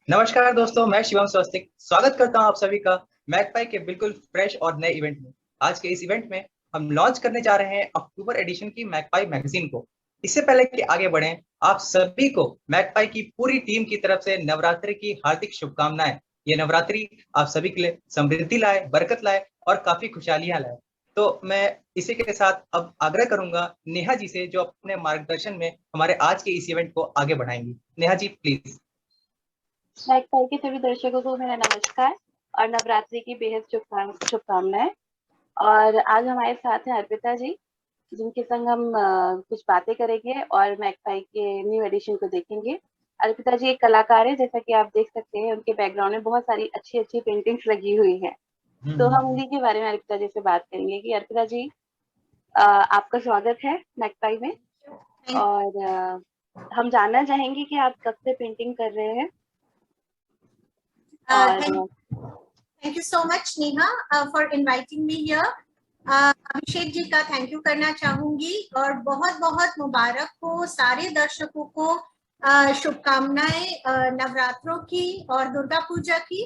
नमस्कार दोस्तों, मैं शिवम स्वस्तिक स्वागत करता हूं आप सभी का मैकपाई के बिल्कुल फ्रेश और नए इवेंट में। आज के इस इवेंट में हम लॉन्च करने जा रहे हैं अक्टूबर एडिशन की मैकपाई मैगजीन को। इससे पहले कि आगे बढ़ें, आप सभी को मैकपाई की पूरी टीम की तरफ से नवरात्रि की हार्दिक शुभकामनाएं। ये नवरात्रि आप सभी के लिए समृद्धि लाए, बरकत लाए और काफी खुशहालियां लाए। तो मैं इसी के साथ अब आग्रह करूंगा नेहा जी से, जो अपने मार्गदर्शन में हमारे आज के इस इवेंट को आगे बढ़ाएंगी। नेहा जी प्लीज। मैकपाई के सभी दर्शकों को मेरा नमस्कार और नवरात्रि की बेहद शुभकामनाएं। और आज हमारे साथ हैं अर्पिता जी, जिनके संग हम कुछ बातें करेंगे और मैकपाई के न्यू एडिशन को देखेंगे। अर्पिता जी एक कलाकार है, जैसा कि आप देख सकते हैं उनके बैकग्राउंड में बहुत सारी अच्छी अच्छी पेंटिंग्स लगी हुई है। तो हम उन्हीं के बारे में अर्पिता जी से बात करेंगे कि अर्पिता जी, आपका स्वागत है मैकपाई में। और हम जानना चाहेंगे कि आप कब से पेंटिंग कर रहे हैं। Thank you so much Neha for inviting me here. Abhishek ji का थैंक यू करना चाहूंगी और बहुत बहुत मुबारक हो सारे दर्शकों को। शुभकामनाएं नवरात्रों की और दुर्गा पूजा की।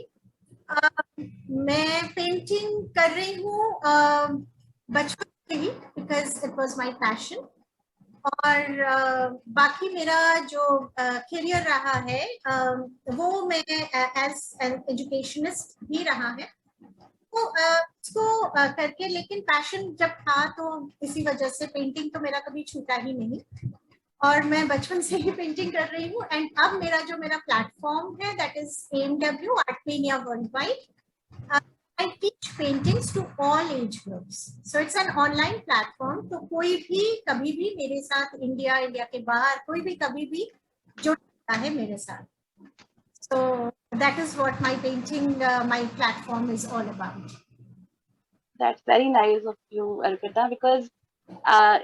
मैं पेंटिंग कर रही हूँ बचपन से ही, because it was my passion. और बाकी मेरा जो करियर रहा है वो मैं एज एन एजुकेशनिस्ट भी रहा है। तो इसको करके, लेकिन पैशन जब था तो इसी वजह से पेंटिंग तो मेरा कभी छूटा ही नहीं और मैं बचपन से ही पेंटिंग कर रही हूँ। एंड अब मेरा प्लेटफॉर्म है दैट इज AMW आर्टपेनिया worldwide. I teach paintings to all age groups. So it's an online platform. तो कोई भी कभी भी मेरे साथ इंडिया के बाहर कोई भी कभी भी जुड़ सकता है मेरे साथ। So that is what my painting, my platform is all about. That's very nice of you, Arpita, because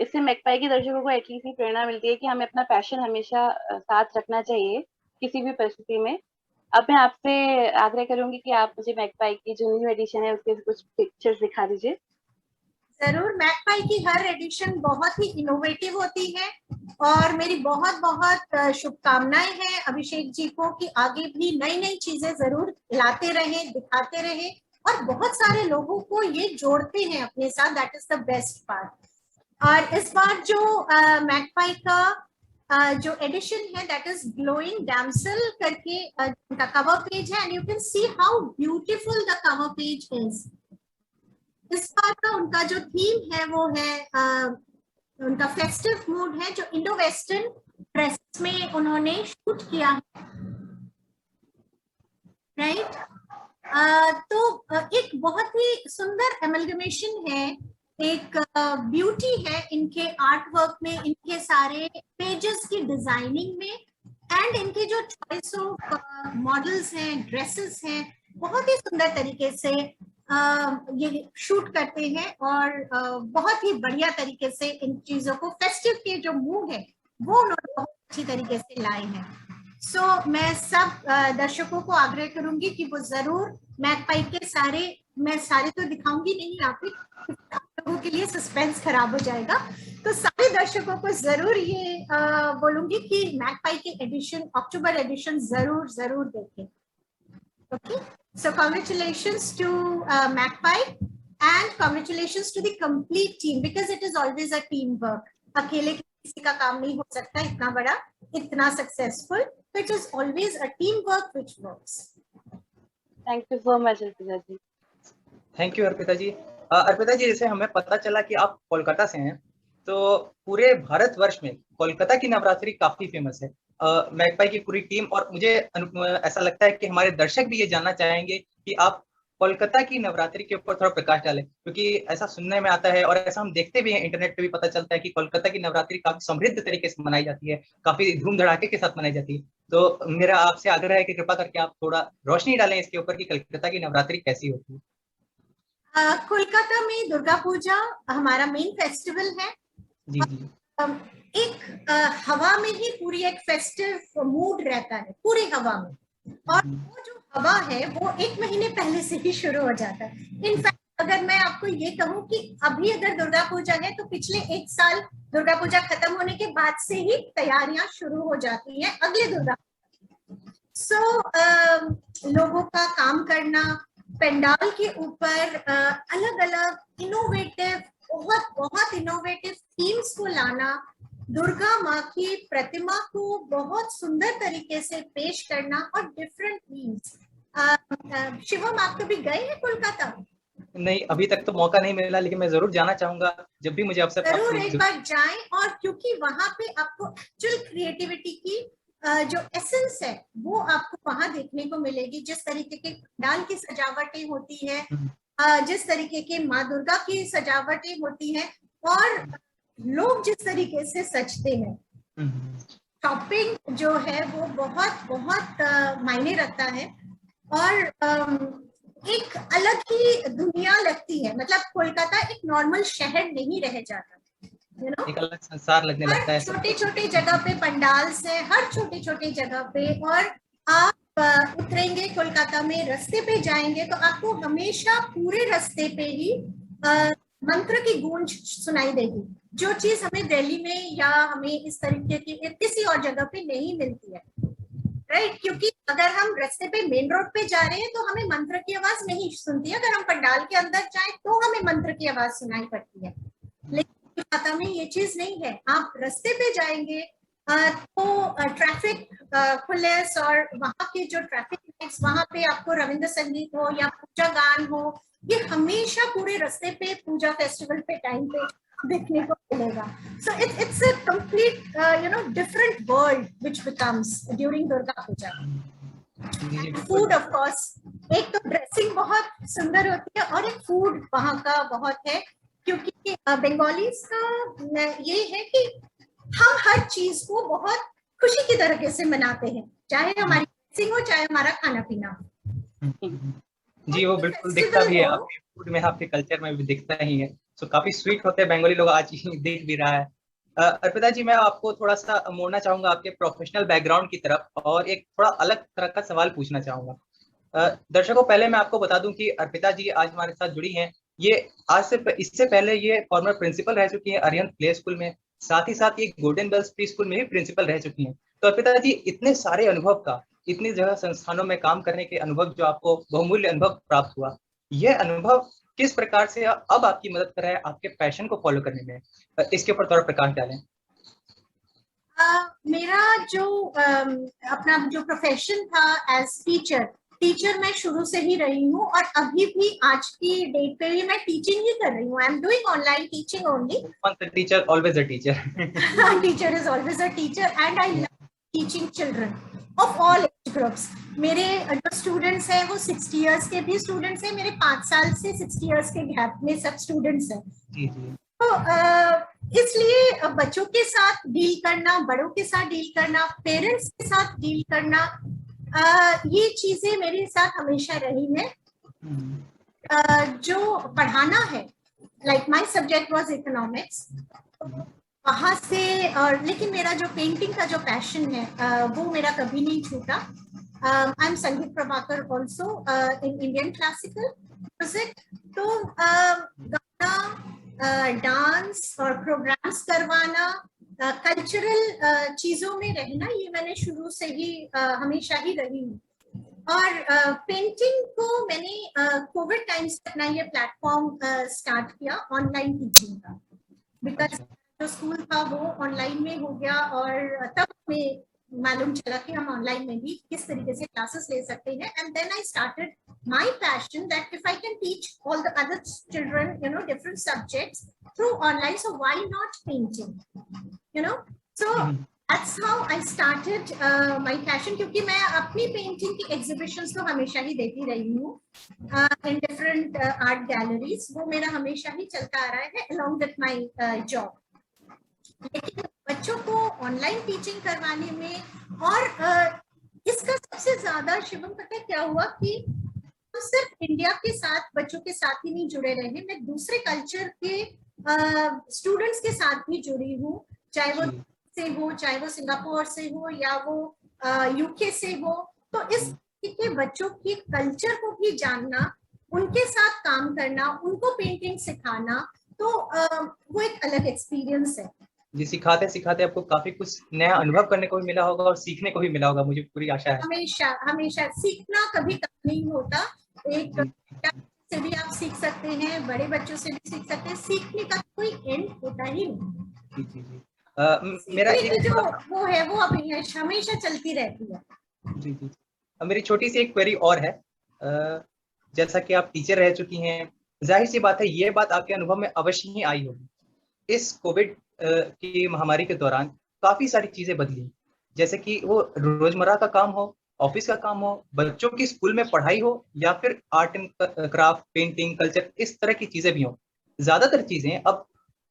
इससे मैकपाई के दर्शकों को एटलीस्ट प्रेरणा मिलती है कि हमें अपना पैशन हमेशा साथ रखना चाहिए किसी भी परिस्थिति में। अब मैं आपसे आग्रह करूंगी कि आप मुझे मैकपाई की जो न्यू एडिशन है उसके कुछ पिक्चर्स दिखा दीजिए। जरूर। मैकपाई की हर एडिशन बहुत ही इनोवेटिव होती है और मेरी बहुत बहुत शुभकामनाएं हैं अभिषेक जी को कि आगे भी नई नई चीजें जरूर लाते रहे, दिखाते रहे और बहुत सारे लोगों को ये जोड़ते हैं अपने साथ। That is the best part. और इस बार जो मैकपाई का जो एडिशन है दैट इज ग्लोइंग डैमसेल करके उनका कवर पेज है and you can see how beautiful the cover page is. इस बार का उनका जो थीम है वो है उनका फेस्टिव मूड है, जो इंडो वेस्टर्न ड्रेस में उन्होंने शूट किया है, राइट। तो एक बहुत ही सुंदर एमलगमेशन है, एक ब्यूटी है इनके आर्ट वर्क में, इनके सारे पेजेस की डिजाइनिंग में एंड इनके जो चॉइस ऑफ मॉडल्स हैं, ड्रेसेस हैं, बहुत ही सुंदर तरीके से ये शूट करते हैं और बहुत ही बढ़िया तरीके से इन चीजों को, फेस्टिव के जो मूड है वो उन्होंने बहुत अच्छी तरीके से लाए हैं। सो मैं सब दर्शकों को आग्रह करूंगी कि वो जरूर मैकपाई के सारे, मैं सारे तो दिखाऊंगी नहीं, आप लोगों के लिए सस्पेंस खराब हो जाएगा, तो सारे दर्शकों को जरूर ये बोलूंगी कि मैकपाई के एडिशन, अक्टूबर एडिशन जरूर जरूर देखें। Okay, so congratulations to Magpie and congratulations to the complete team because it is always a team work. अकेले किसी का काम नहीं हो सकता इतना बड़ा, इतना successful, so it is always a team work which works. Thank you so much Arpita ji. Thank you Arpita ji. Arpita ji, जैसे हमें पता चला कि आप कोलकाता से हैं, तो पूरे भारतवर्ष में कोलकाता की नवरात्रि काफी फेमस है। मैकपाई की पूरी टीम और मुझे ऐसा लगता है कि हमारे दर्शक भी ये जानना चाहेंगे कि आप कोलकाता की नवरात्रि के ऊपर थोड़ा प्रकाश डालें, क्योंकि ऐसा सुनने में आता है और ऐसा हम देखते भी हैं, इंटरनेट पे भी पता चलता है कि कोलकाता की नवरात्रि काफी समृद्ध तरीके से मनाई जाती है, काफी धूम धड़ाके के साथ मनाई जाती है। तो मेरा आपसे आग्रह है कि कृपा करके आप थोड़ा रोशनी डालें इसके ऊपर कि कोलकाता की नवरात्रि कैसी होती है। कोलकाता में दुर्गा पूजा हमारा मेन फेस्टिवल है। जी जी। एक हवा में ही पूरी एक फेस्टिव मूड रहता है पूरी हवा में, और वो जो हवा है वो एक महीने पहले से ही शुरू हो जाता है। इनफैक्ट अगर मैं आपको ये कहूँ कि अभी अगर दुर्गा पूजा है तो पिछले एक साल दुर्गा पूजा खत्म होने के बाद से ही तैयारियां शुरू हो जाती हैं अगले दुर्गा। सो लोगों का काम करना, पंडाल के ऊपर अलग अलग इनोवेटिव, बहुत बहुत इनोवेटिव थीम्स को लाना, दुर्गा माँ की प्रतिमा को बहुत सुंदर तरीके से पेश करना और डिफरेंट थीम्स। शिवम, आप कभी गए हैं कोलकाता? नहीं, अभी तक तो मौका नहीं मिला, लेकिन मैं जरूर जाना चाहूंगा जब भी मुझे अवसर प्राप्त जरूर होगी। एक बार जाएं, और क्योंकि वहां पे आपको एक्चुअल क्रिएटिविटी की जो एसेंस है वो आपको वहां देखने को मिलेगी। जिस तरीके के पंडाल की सजावटें होती है, जिस तरीके के माँ दुर्गा की सजावटें होती हैं, और लोग जिस तरीके से सजते हैं, शॉपिंग जो है वो बहुत बहुत मायने रखता है। और एक अलग ही दुनिया लगती है, मतलब कोलकाता एक नॉर्मल शहर नहीं रह जाता, you know? एक अलग संसार लगने लगता है। छोटे छोटे जगह पे पंडाल से, हर छोटे छोटे जगह पे, और आप उतरेंगे कोलकाता में, रास्ते पे जाएंगे तो आपको हमेशा पूरे रास्ते पे ही मंत्र की गूंज सुनाई देगी, जो चीज हमें दिल्ली में या हमें इस तरीके की किसी और जगह पे नहीं मिलती है, राइट? क्योंकि अगर हम रास्ते पे मेन रोड पे जा रहे हैं तो हमें मंत्र की आवाज नहीं सुनती है, अगर हम पंडाल के अंदर जाए तो हमें मंत्र की आवाज सुनाई पड़ती है। लेकिन कोलकाता में ये चीज नहीं है। आप रास्ते पे जाएंगे तो ट्रैफिक पुलिस और वहां के जो ट्रैफिक लाइट्स, वहां पे आपको रविंद्र संगीत हो या पूजा गान हो, ये हमेशा पूरे रास्ते पे पूजा फेस्टिवल पे टाइम पे देखने को मिलेगा। सो it's a complete different world which becomes during Durga Puja. Food of course, एक तो ड्रेसिंग बहुत सुंदर होती है और एक फूड वहाँ का बहुत है, क्योंकि बंगालीज का ये है कि हम हर चीज को बहुत खुशी की तरीके से मनाते हैं, चाहे हमारी ड्रेसिंग हो, चाहे हमारा खाना पीना। जी, वो बिल्कुल दिखता भी है आपके फूड में, आपके कल्चर में भी दिखता ही है। सो काफी स्वीट होते हैं बंगाली लोग, आज ही दिख भी रहा है। अर्पिता जी, मैं आपको थोड़ा सा मोड़ना चाहूंगा आपके प्रोफेशनल बैकग्राउंड की तरफ, और एक थोड़ा अलग तरह का सवाल पूछना चाहूंगा। दर्शकों, पहले मैं आपको बता दूं कि अर्पिता जी आज हमारे साथ जुड़ी हैं। ये इससे पहले ये फॉर्मर प्रिंसिपल रह चुकी हैं अरिहंत प्ले स्कूल में, साथ ही साथ ये गोल्डन बेल्स प्री स्कूल में भी प्रिंसिपल रह चुकी हैं। तो अर्पिता जी, इतने सारे अनुभव का, इतनी जगह संस्थानों में काम करने के अनुभव, जो आपको बहुमूल्य अनुभव प्राप्त हुआ, यह अनुभव किस प्रकार से अब आपकी मदद कर रहा है आपके पैशन को फॉलो करने में? इसके ऊपर थोड़ा प्रकाश डालें। मेरा जो अपना जो प्रोफेशन था एज टीचर मैं शुरू से ही रही हूँ, और अभी भी आज की डेट पे भी मैं टीचिंग ही कर रही हूँ। I am doing online teaching only. Teacher always a teacher. Teacher is always a teacher, and I love teaching children of all age groups. मेरे जो स्टूडेंट्स हैं वो 60 इयर्स के भी स्टूडेंट्स हैं, मेरे 5 साल से 60 इयर्स के गैप में सब स्टूडेंट्स हैं। तो इसलिए बच्चों के साथ डील करना, बड़ों के साथ डील करना, पेरेंट्स के साथ डील करना, ये चीजें मेरे साथ हमेशा रही है। जो पढ़ाना है, like my subject was economics, वहां से, और लेकिन मेरा जो पेंटिंग का जो पैशन है वो मेरा कभी नहीं छूटा। आई एम संगीत Prabhakar also in Indian classical music. तो गाना, डांस और प्रोग्राम्स करवाना, कल्चरल चीजों में रहना, ये मैंने शुरू से ही हमेशा ही रही हूँ। और पेंटिंग को मैंने कोविड टाइम से अपना ये प्लेटफॉर्म स्टार्ट किया ऑनलाइन टीचिंग का, बिकॉज जो स्कूल था वो ऑनलाइन में हो गया, और तब हमें मालूम चला कि हम ऑनलाइन में भी किस तरीके से क्लासेस ले सकते हैं। And then I started my passion that if I can teach all the other children different subjects through online, so why not painting, so that's how I started my passion। क्योंकि मैं अपनी painting की exhibitions तो हमेशा ही देती रही हूँ in different art galleries, वो मेरा हमेशा ही चलता आ रहा है along with my job। लेकिन बच्चों को ऑनलाइन टीचिंग करवाने में, और इसका सबसे ज्यादा शिवम पता है क्या हुआ, कि हम सिर्फ इंडिया के साथ बच्चों के साथ ही नहीं जुड़े रहे, मैं दूसरे कल्चर के स्टूडेंट्स के साथ भी जुड़ी हूँ, चाहे वो से हो, चाहे वो सिंगापुर से हो, या वो यूके से हो। तो इस के बच्चों के कल्चर को भी जानना, उनके साथ काम करना, उनको पेंटिंग सिखाना, तो वो एक अलग एक्सपीरियंस है। जी, सिखाते सिखाते आपको काफी कुछ नया अनुभव करने को भी मिला होगा और सीखने को भी मिला होगा, मुझे पूरी आशा है। हमेशा हमेशा सीखना कभी कम नहीं होता। एक जी से भी आप सीख सकते हैं, बड़े बच्चों से भी सीख सकते हैं, सीखने का कोई एंड होता ही नहीं। जी जी जी। मेरा सीखने की एक जो वो है वो हमेशा चलती रहती है। जी जी। मेरी छोटी सी एक क्वेरी और है। जैसा कि आप टीचर रह चुकी हैं, जाहिर सी बात है ये बात आपके अनुभव में अवश्य ही आई होगी। इस कोविड की महामारी के दौरान काफी सारी चीजें बदली, जैसे कि वो रोजमर्रा का काम हो, ऑफिस का काम हो, बच्चों की स्कूल में पढ़ाई हो, या फिर art and craft, painting, culture, इस तरह की चीजें भी हो। ज्यादातर चीजें अब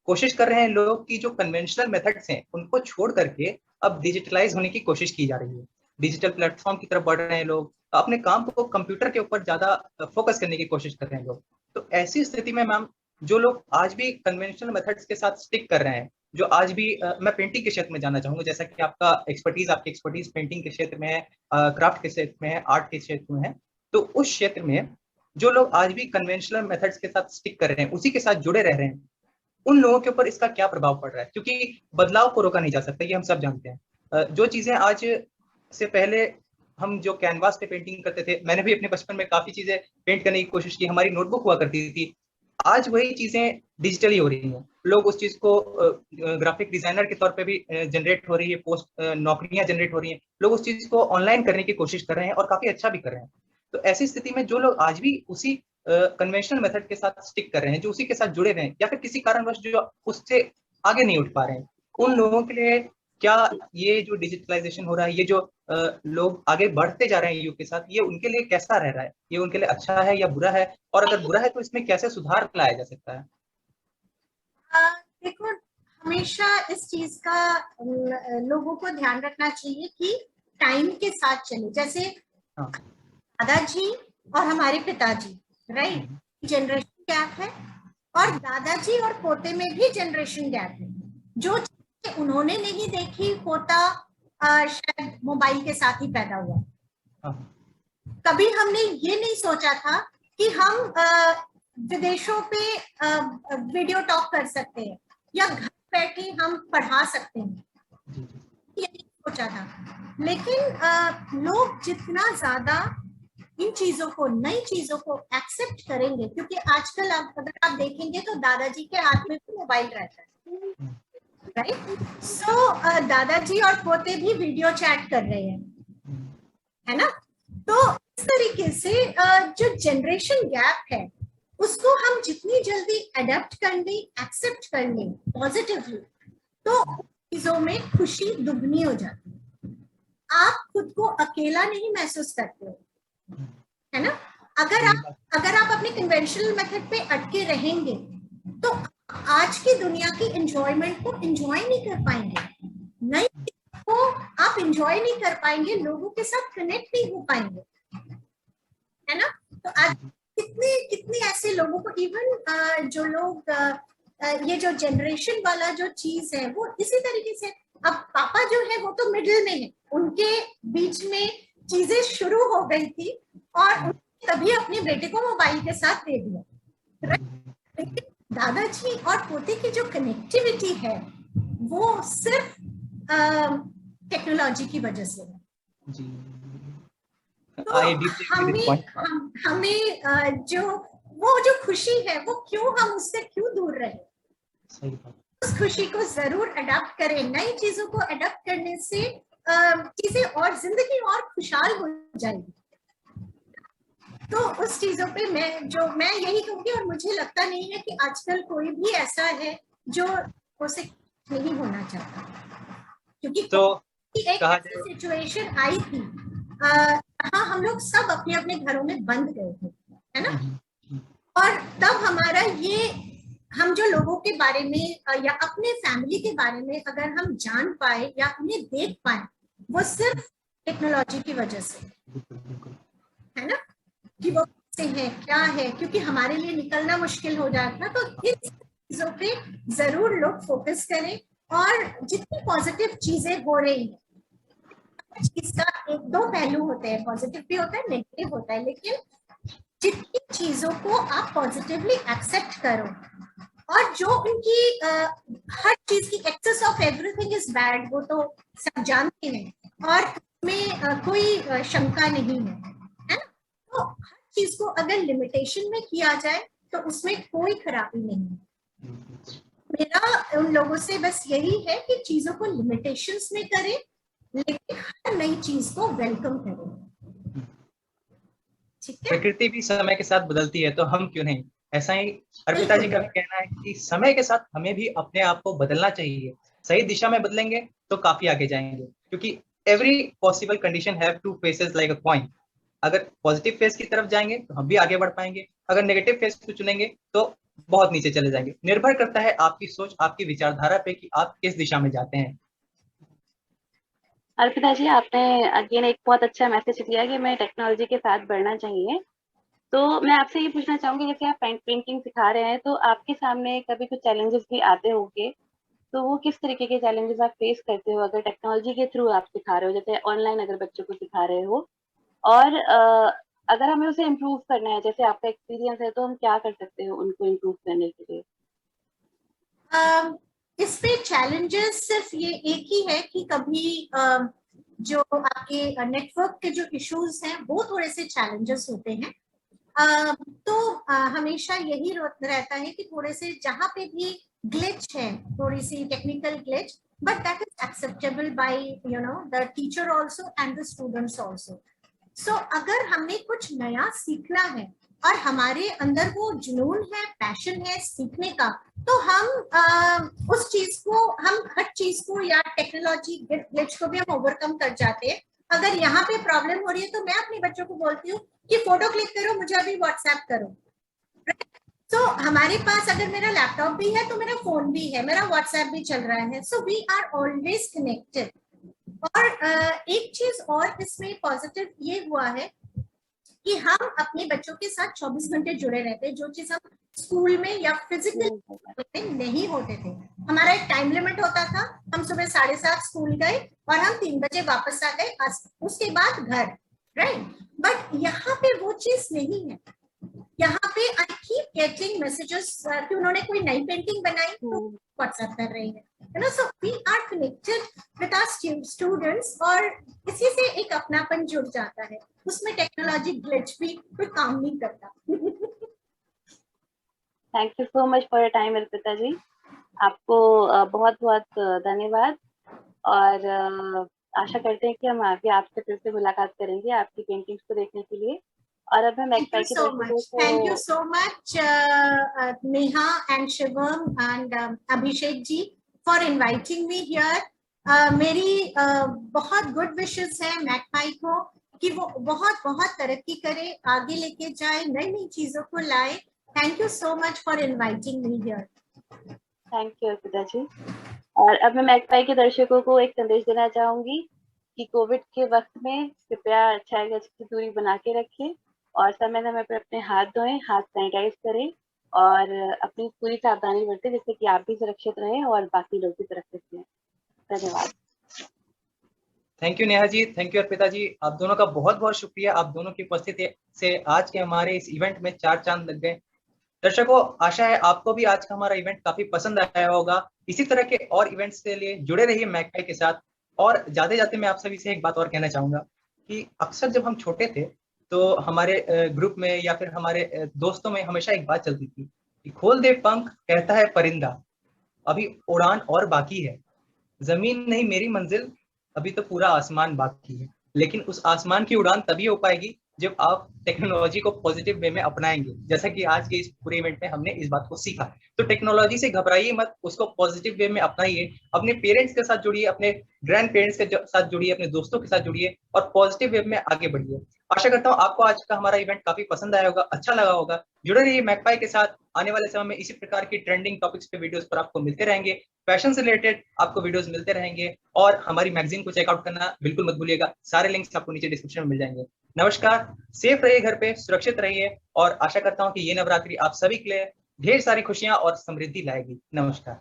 कोशिश कर रहे हैं लोग की जो कन्वेंशनल मेथड्स हैं उनको छोड़ करके अब डिजिटलाइज होने की कोशिश की जा रही है। डिजिटल प्लेटफॉर्म की तरफ बढ़ रहे हैं लोग, अपने काम को कंप्यूटर के ऊपर ज्यादा फोकस करने की कोशिश कर रहे हैं लोग। तो ऐसी स्थिति में मैम, जो लोग आज भी कन्वेंशनल मेथड्स के साथ स्टिक कर रहे हैं, जो आज भी मैं पेंटिंग के क्षेत्र में जानना चाहूंगा, जैसा कि आपकी एक्सपर्टीज पेंटिंग के क्षेत्र में है, क्राफ्ट के क्षेत्र में है, आर्ट के क्षेत्र में है। तो उस क्षेत्र में जो लोग आज भी कन्वेंशनल मेथड्स के साथ स्टिक कर रहे हैं, उसी के साथ जुड़े रह रहे हैं, उन लोगों के ऊपर इसका क्या प्रभाव पड़ रहा है? क्योंकि बदलाव को रोका नहीं जा सकता, ये हम सब जानते हैं। जो चीजें आज से पहले हम जो कैनवास पे पेंटिंग करते थे, मैंने भी अपने बचपन में काफी चीजें पेंट करने की कोशिश की, हमारी नोटबुक हुआ करती थी। आज वही चीजें डिजिटली हो रही हैं, लोग उस चीज को ग्राफिक डिजाइनर के तौर पे भी जनरेट हो रही है, पोस्ट नौकरियां जनरेट हो रही हैं, लोग उस चीज को ऑनलाइन करने की कोशिश कर रहे हैं और काफी अच्छा भी कर रहे हैं। तो ऐसी स्थिति में जो लोग आज भी उसी कन्वेंशनल मेथड के साथ स्टिक कर रहे हैं, जो उसी के साथ जुड़े हुए हैं, या फिर किसी कारणवश जो उससे आगे नहीं उठ पा रहे हैं, उन लोगों के लिए क्या ये जो डिजिटलाइजेशन हो रहा है, ये जो लोग आगे बढ़ते जा रहे हैं युग के साथ, ये उनके लिए कैसा रह रहा है? ये उनके लिए अच्छा है या बुरा है? और अगर बुरा है तो इसमें कैसे सुधार लाया जा सकता है? देखो, हमेशा इस चीज का लोगों को ध्यान रखना चाहिए कि टाइम के साथ चले। जैसे हाँ। दादाजी और हमारे पिताजी, राइट, जनरेशन गैप है, और दादाजी और पोते में भी जनरेशन गैप है। जो चीजें उन्होंने नहीं देखी, पोता शायद मोबाइल के साथ ही पैदा हुआ। कभी हमने ये नहीं सोचा था कि हम विदेशों पे वीडियो टॉक कर सकते हैं या घर बैठे हम पढ़ा सकते हैं, ये नहीं सोचा था। लेकिन लोग जितना ज्यादा इन चीजों को, नई चीजों को एक्सेप्ट करेंगे, क्योंकि आजकल अगर आप देखेंगे तो दादाजी के हाथ में भी मोबाइल रहता है, राइट? सो दादाजी और पोते भी वीडियो चैट कर रहे हैं, है ना? तो इस तरीके से जो जनरेशन गैप है उसको हम जितनी जल्दी अडेप्ट कर लें, एक्सेप्ट कर लें पॉजिटिवली, तो चीजों में खुशी दुगनी हो जाती है। आप खुद को अकेला नहीं महसूस करते हो, है ना? अगर आप अपने कन्वेंशनल मेथड पे अटके रहेंगे तो आज की दुनिया की एंजॉयमेंट को एंजॉय नहीं कर पाएंगे, नई को आप एंजॉय नहीं कर पाएंगे, लोगों के साथ कनेक्ट नहीं हो पाएंगे, है ना? तो आज कितने ऐसे लोगों को, इवन जो लोग ये जो जनरेशन वाला जो चीज है वो इसी तरीके से, अब पापा जो है वो तो मिडिल में है, उनके बीच में चीजें शुरू हो गई थी और तभी अपने बेटे को मोबाइल के साथ दे दिया। लेकिन दादाजी और पोते की जो कनेक्टिविटी है वो सिर्फ टेक्नोलॉजी की वजह से है। तो हमें जो खुशी है वो क्यों, हम उससे क्यों दूर रहे? उस खुशी को जरूर अडॉप्ट करें। नई चीजों को अडॉप्ट करने से चीजें और, जिंदगी और खुशहाल हो जाएगी। तो उस चीजों पे मैं यही कहूंगी, और मुझे लगता नहीं है कि आजकल कोई भी ऐसा है जो उसे नहीं होना चाहता, क्योंकि तो एक ऐसी सिचुएशन आई थी, हाँ, हम लोग सब अपने अपने घरों में बंद गए थे, है ना? और तब हमारा ये, हम जो लोगों के बारे में या अपने फैमिली के बारे में अगर हम जान पाए या उन्हें देख पाए, वो सिर्फ टेक्नोलॉजी की वजह से, है ना? कि वो कैसे है, क्या है, क्योंकि हमारे लिए निकलना मुश्किल हो जाता। तो इन चीजों पे जरूर लोग फोकस करें, और जितनी पॉजिटिव चीजें हो रही है, इसका एक दो पहलू होते हैं, पॉजिटिव भी होता है, नेगेटिव होता है, लेकिन जितनी चीजों को आप पॉजिटिवली एक्सेप्ट करो और जो उनकी हर चीज की excess of everything is bad, वो तो सब जानते हैं और में कोई शंका नहीं है ना। तो हर चीज को अगर लिमिटेशन में किया जाए तो उसमें कोई खराबी नहीं है। मेरा उन लोगों से बस यही है कि चीजों को लिमिटेशंस में करें, लेकिन हर नई चीज को वेलकम करें। ठीक है, प्रकृति भी समय के साथ बदलती है तो हम क्यों नहीं। ऐसा ही अर्पिता जी का भी कहना है कि समय के साथ हमें भी अपने आप को बदलना चाहिए। सही दिशा में बदलेंगे तो काफी आगे जाएंगे, क्योंकि every possible condition have to faces like a coin. अगर पॉजिटिव फेस की तरफ जाएंगे तो हम भी आगे बढ़ पाएंगे, अगर नेगेटिव फेस को चुनेंगे तो बहुत नीचे चले जाएंगे। निर्भर करता है आपकी सोच, आपकी विचारधारा पे कि आप किस दिशा में जाते हैं। अर्पिता जी, आपने अगेन एक बहुत अच्छा मैसेज दिया कि मैं टेक्नोलॉजी के साथ बढ़ना चाहिए। तो मैं आपसे ये पूछना चाहूंगी, जैसे आप पेंटिंग सिखा रहे हैं तो आपके सामने कभी कुछ चैलेंजेस भी आते होंगे, तो वो किस तरीके के चैलेंजेस आप फेस करते हो अगर टेक्नोलॉजी के थ्रू आप सिखा रहे हो, जैसे ऑनलाइन अगर बच्चों को सिखा रहे हो, और अगर हमें उसे इम्प्रूव करना है, जैसे आपका एक्सपीरियंस है, तो हम क्या कर सकते हो उनको इम्प्रूव करने के लिए? इस पे चैलेंजेस सिर्फ ये एक ही है कि कभी जो आपके नेटवर्क के जो इश्यूज हैं वो थोड़े से चैलेंजेस होते हैं। तो हमेशा यही रहता है कि थोड़े से जहाँ पे भी ग्लिच है, थोड़ी सी technical glitch, but that is acceptable by the teacher also and the students also. So अगर हमने कुछ नया सीखना है और हमारे अंदर वो जुनून है, पैशन है सीखने का, तो हम उस चीज को, हम हर चीज को या टेक्नोलॉजी ग्लिच को भी हम ओवरकम कर जाते हैं। अगर यहाँ पे प्रॉब्लम हो रही है तो मैं अपने बच्चों को बोलती हूँ कि फोटो क्लिक करो, मुझे अभी व्हाट्सएप करो। तो हमारे पास अगर मेरा लैपटॉप भी है तो मेरा फोन भी है, मेरा व्हाट्सएप भी चल रहा है। So we are always connected. और एक चीज और इसमें पॉजिटिव ये हुआ है कि हम अपने बच्चों के साथ 24 घंटे जुड़े रहते हैं, जो चीज हम स्कूल में या फिजिकल में नहीं होते थे। हमारा एक टाइम लिमिट होता था, हम सुबह 7:30 स्कूल गए और हम 3 बजे वापस आ गए, उसके बाद घर, राइट। बट यहाँ पे वो चीज नहीं है। यहाँ पे आई कीप गेटिंग मैसेजेस कि उन्होंने कोई नई पेंटिंग बनाई तो व्हाट्सएप कर रही है, you know. So we are connected with our students और इसी से एक अपनापन जुड़ जाता है। उसमें टेक्नोलॉजी ग्लिच भी कोई काम नहीं करता। Thank you so much for your time Arpita ji. आपको बहुत बहुत धन्यवाद, और आशा करते हैं कि हम आगे आपसे फिर से मुलाकात करेंगे आपकी पेंटिंग्स को देखने के लिए। और अब मैं मैकपाई के दर्शकों को thank you so much Neha and Shivam and Abhishek ji for inviting me here. मेरी बहुत गुड विशेस है मैकपाई को कि वो बहुत बहुत तरक्की करे, आगे लेके जाए, नई नई चीजों को लाए। Thank you so much for inviting me here. Thank you Arpita ji. और अब मैं मैकपाई के दर्शकों को एक संदेश देना चाहूंगी कि कोविड के वक्त में कृपया 6 गज की दूरी बना के रखें और समय समय पर अपने हाथ धोएं, हाथ सैनिटाइज करें और अपनी पूरी सावधानी बरतें, जिससे कि आप भी सुरक्षित रहें और बाकी लोग भी सुरक्षित रहें। धन्यवाद। Thank you Neha ji, thank you Arpita ji. आप दोनों का बहुत बहुत शुक्रिया। आप दोनों की उपस्थिति से आज के हमारे इस इवेंट में 4 चांद लग गए। दर्शकों, आशा है आपको भी आज का हमारा इवेंट काफी पसंद आया होगा। इसी तरह के और इवेंट्स के लिए जुड़े रहिए मैकपाई के साथ। और जाते जाते मैं आप सभी से एक बात और कहना चाहूंगा कि अक्सर जब हम छोटे थे तो हमारे ग्रुप में या फिर हमारे दोस्तों में हमेशा एक बात चलती थी कि खोल दे पंख कहता है परिंदा, अभी उड़ान और बाकी है। जमीन नहीं मेरी मंजिल, अभी तो पूरा आसमान बाकी है। लेकिन उस आसमान की उड़ान तभी हो पाएगी जब आप टेक्नोलॉजी को पॉजिटिव वे में अपनाएंगे, जैसा कि आज के इस पूरे इवेंट में हमने इस बात को सीखा। तो टेक्नोलॉजी से घबराइए मत, उसको पॉजिटिव वे में अपनाइए। अपने पेरेंट्स के साथ जुड़िए, अपने ग्रैंड पेरेंट्स के साथ जुड़िए, अपने दोस्तों के साथ जुड़िए और पॉजिटिव वे में आगे बढ़िए। आशा करता हूँ आपको आज का हमारा इवेंट काफी पसंद आया होगा, अच्छा लगा होगा। जुड़े रहिए मैकपाई के साथ। आने वाले समय में इसी प्रकार की ट्रेंडिंग टॉपिक्स पे वीडियोस पर आपको मिलते रहेंगे। फैशन से रिलेटेड आपको वीडियोस मिलते रहेंगे और हमारी मैगजीन को चेकआउट करना बिल्कुल मत भूलिएगा। सारे लिंक्स आपको नीचे डिस्क्रिप्शन में मिल जाएंगे। नमस्कार, सेफ रहिए, घर पे सुरक्षित रहिए और आशा करता हूँ कि ये नवरात्रि आप सभी के लिए ढेर सारी खुशियां और समृद्धि लाएगी। नमस्कार।